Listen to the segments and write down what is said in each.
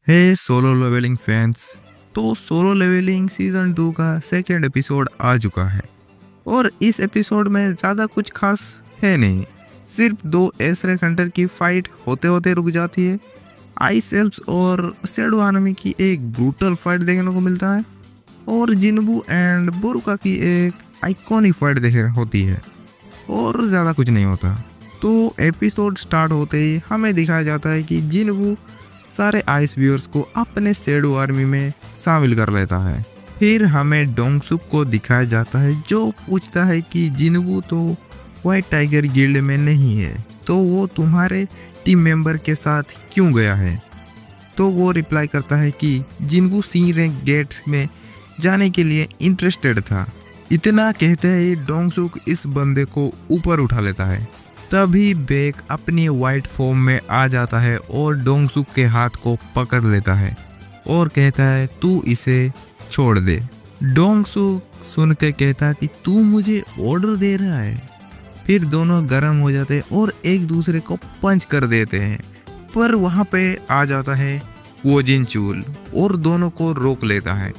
हे solo levelling fans. तो solo levelling season 2 का second episode आ चुका है और इस एपिसोड में ज़्यादा कुछ खास है नहीं। सिर्फ दो एसरेक हंटर की फाइट होते होते रुक जाती है। आइस एल्व्स और शैडो आर्मी की एक ब्रूटल फाइट देखने को मिलता है और जिनबू एंड बोरुका की एक आइकॉनिक फाइट देखने होती है और ज़्यादा कुछ नहीं होता। तो एपिसोड स्टार्ट होते ही हमें दिखाया जाता है कि जिनबू सारे आइस व्यूअर्स को अपने शैडो आर्मी में शामिल कर लेता है। फिर हमें डोंगसुक को दिखाया जाता है जो पूछता है कि जिनबू तो व्हाइट टाइगर गिल्ड में नहीं है, तो वो तुम्हारे टीम मेंबर के साथ क्यों गया है। तो वो रिप्लाई करता है कि जिनबू सी रैंक गेट में जाने के लिए इंटरेस्टेड था। इतना कहते ही डोंगसुक इस बंदे को ऊपर उठा लेता है। तभी बेक अपनी वाइट फॉर्म में आ जाता है और डोंगसुक के हाथ को पकड़ लेता है और कहता है तू इसे छोड़ दे। डोंगसुक सुन के कहता कि तू मुझे ऑर्डर दे रहा है। फिर दोनों गर्म हो जाते हैं और एक दूसरे को पंच कर देते हैं, पर वहाँ पे आ जाता है वो जिनचूल और दोनों को रोक लेता है।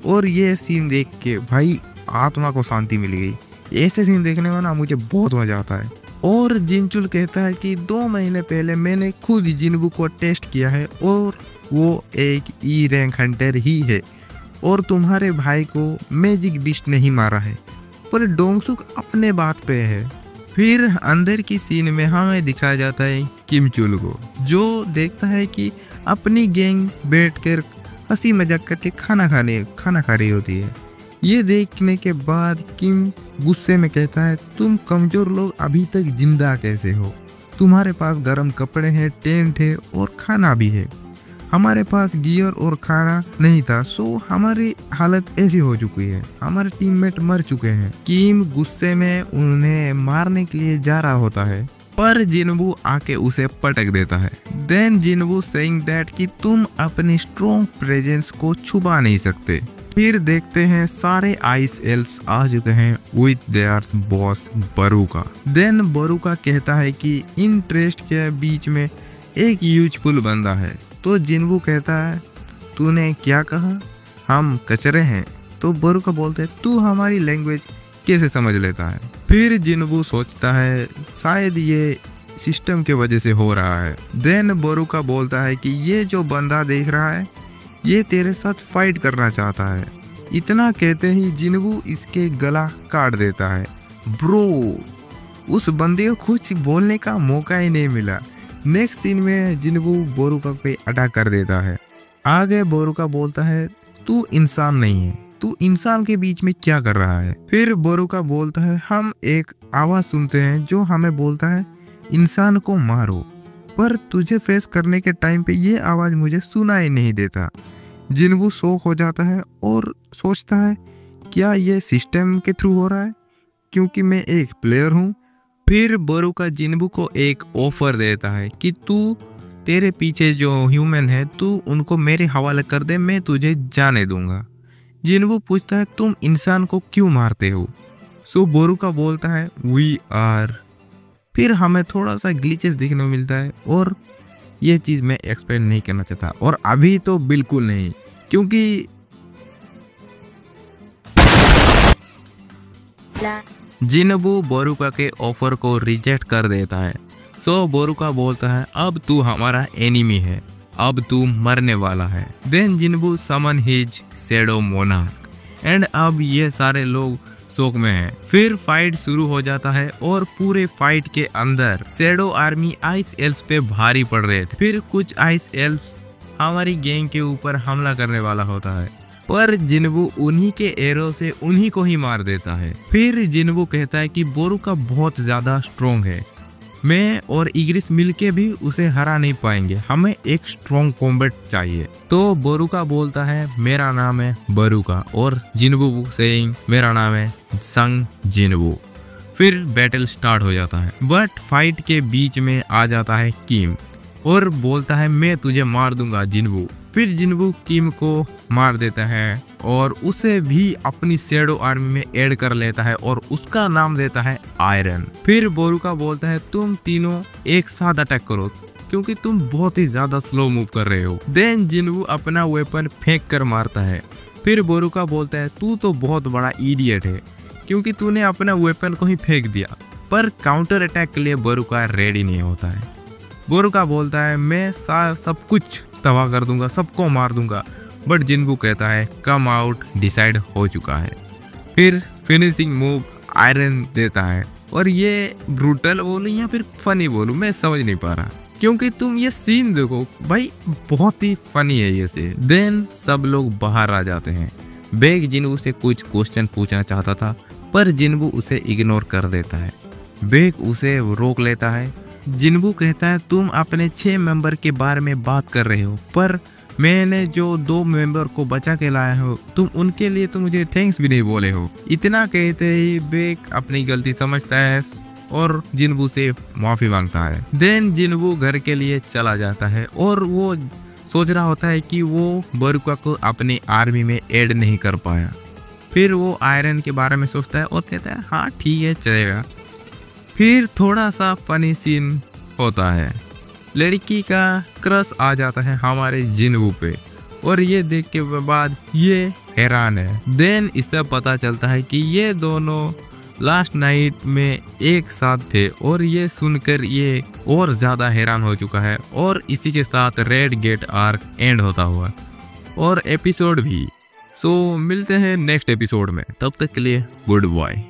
और ये सीन देख के भाई आत्मा को शांति मिल गई। ऐसे सीन देखने में ना मुझे बहुत मजा आता है। और जिनचुल कहता है कि 2 महीने पहले मैंने खुद जिनबू को टेस्ट किया है और वो एक ई रैंक हंटर ही है और तुम्हारे भाई को मैजिक बिस्ट नहीं मारा है। पर डोंगसुक अपने बात पे है। फिर अंदर की सीन में हमें दिखाया जाता है किमचुल को, जो देखता है कि अपनी गैंग बैठकर हंसी मजाक करके खाना खा रही होती है। ये देखने के बाद किम गुस्से में कहता है तुम कमजोर लोग अभी तक जिंदा कैसे हो। तुम्हारे पास गर्म कपड़े हैं, टेंट है और खाना भी है। हमारे पास गियर और खाना नहीं था, सो हमारी हालत ऐसी हो चुकी है। हमारे टीममेट मर चुके हैं। किम गुस्से में उन्हें मारने के लिए जा रहा होता है, पर जिनबू आके उसे पटक देता है। देन जिनबू सेइंग दैट कि तुम अपनी स्ट्रॉन्ग प्रेजेंस को छुपा नहीं सकते। फिर देखते हैं सारे आइस एल्व्स आ चुके हैं विथ देयर बॉस बोरुका। देन बोरुका कहता है कि इन ट्रेस्ट के बीच में एक यूजफुल बंदा है। तो जिनबू कहता है तूने क्या कहा, हम कचरे हैं। तो बोरुका बोलते हैं तू हमारी लैंग्वेज कैसे समझ लेता है। फिर जिनबू सोचता है शायद ये सिस्टम के वजह से हो रहा है। देन बोरुका बोलता है कि ये जो बंदा देख रहा है ये तेरे साथ फाइट करना चाहता है। इतना कहते ही जिनबू इसके गला काट देता है। ब्रो, उस बंदे को कुछ बोलने का मौका ही नहीं मिला। नेक्स्ट सीन में जिनबू बोरुका पे अटैक कर देता है। आगे बोरुका बोलता है तू इंसान नहीं है, तू इंसान के बीच में क्या कर रहा है। फिर बोरुका बोलता है हम एक आवाज सुनते हैं जो हमें बोलता है इंसान को मारो, पर तुझे फेस करने के टाइम पे ये आवाज मुझे सुना ही नहीं देता। जिनबू शॉक हो जाता है और सोचता है क्या ये सिस्टम के थ्रू हो रहा है, क्योंकि मैं एक प्लेयर हूँ। फिर बोरुका जिनबू को एक ऑफर देता है कि तेरे पीछे जो ह्यूमन है तू उनको मेरे हवाले कर दे, मैं तुझे जाने दूंगा। जिनबू पूछता है तुम इंसान को क्यों मारते हो। सो बोरुका बोलता है वी आर। फिर हमें थोड़ा सा ग्लिचेस देखने को मिलता है और ये चीज़ मैं एक्सप्लेन नहीं करना चाहता, और अभी तो बिल्कुल नहीं, क्योंकि जिनबू बोरुका के ऑफर को रिजेक्ट कर देता है। सो बोरुका बोलता है अब तू हमारा एनिमी है, अब तू मरने वाला है। Then Jinwoo summon his shadow monarch and अब ये सारे लोग शोक में है। फिर फाइट शुरू हो जाता है और पूरे फाइट के अंदर शैडो आर्मी आइस एल्व्स पे भारी पड़ रहे थे। फिर कुछ आइस एल्व्स हमारी गैंग के ऊपर हमला करने वाला होता है, पर जिनबू उन्हीं के एरो से उन्हीं को ही मार देता है। फिर जिनबू कहता है कि बोरुका बहुत ज्यादा स्ट्रॉन्ग है, मैं और इग्रिस मिलके भी उसे हरा नहीं पाएंगे, हमें एक स्ट्रॉन्ग कॉम्बैट चाहिए। तो बोरुका बोलता है मेरा नाम है बोरुका, और जिनबू सेइंग मेरा नाम है संग जिनबू। फिर बैटल स्टार्ट हो जाता है, बट फाइट के बीच में आ जाता है किम और बोलता है मैं तुझे मार दूंगा जिनबू। फिर जिनबू किम को मार देता है और उसे भी अपनी शैडो आर्मी में ऐड कर लेता है और उसका नाम देता है आयरन। फिर बोरुका बोलता है तुम तीनों एक साथ अटैक करो। क्योंकि तुम बहुत ही ज्यादा स्लो मूव कर रहे हो। देन जिनवू अपना वेपन फेंक कर मारता है। फिर बोरुका बोलता है तू तो बहुत बड़ा इडियट है क्योंकि तूने अपना वेपन को ही फेंक दिया। पर काउंटर अटैक के लिए बोरुका रेडी नहीं होता है। बोरुका बोलता है मैं सब कुछ तबाह कर दूंगा, सबको मार दूंगा। बट जिनवू कहता है कम आउट डिसाइड हो चुका है। फिर फिनिशिंग मूव आयरन देता है। और ये ब्रूटल बोलूं या फिर फनी बोलूं मैं समझ नहीं पा रहा, क्योंकि तुम ये सीन देखो भाई, बहुत ही फनी है ये सीन। देन सब लोग बाहर आ जाते हैं। बेग जिनवू से कुछ क्वेश्चन पूछना चाहता था पर जिनवू उसे इग्नोर कर देता है। बेग उसे रोक लेता है। जिनवू कहता है तुम अपने 6 मेंबर के बारे में बात कर रहे हो, पर मैंने जो 2 मेंबर को बचा के लाया हो तुम उनके लिए तो मुझे थैंक्स भी नहीं बोले हो। इतना कहते ही बेग अपनी गलती समझता है और जिनवू से माफी मांगता है। देन जिनवू घर के लिए चला जाता है और वो सोच रहा होता है कि वो बोरुका को अपनी आर्मी में ऐड नहीं कर पाया। फिर वो आयरन के बारे में सोचता है और कहता है हाँ ठीक है चलेगा। फिर थोड़ा सा फनी सीन होता है। लड़की का क्रश आ जाता है हमारे जिनवू पे और ये देख के बाद ये हैरान है। देन इससे पता चलता है कि ये दोनों लास्ट नाइट में एक साथ थे और ये सुनकर ये और ज़्यादा हैरान हो चुका है। और इसी के साथ रेड गेट आर्क एंड होता हुआ और एपिसोड भी। सो मिलते हैं नेक्स्ट एपिसोड में, तब तक के लिए गुड बाय।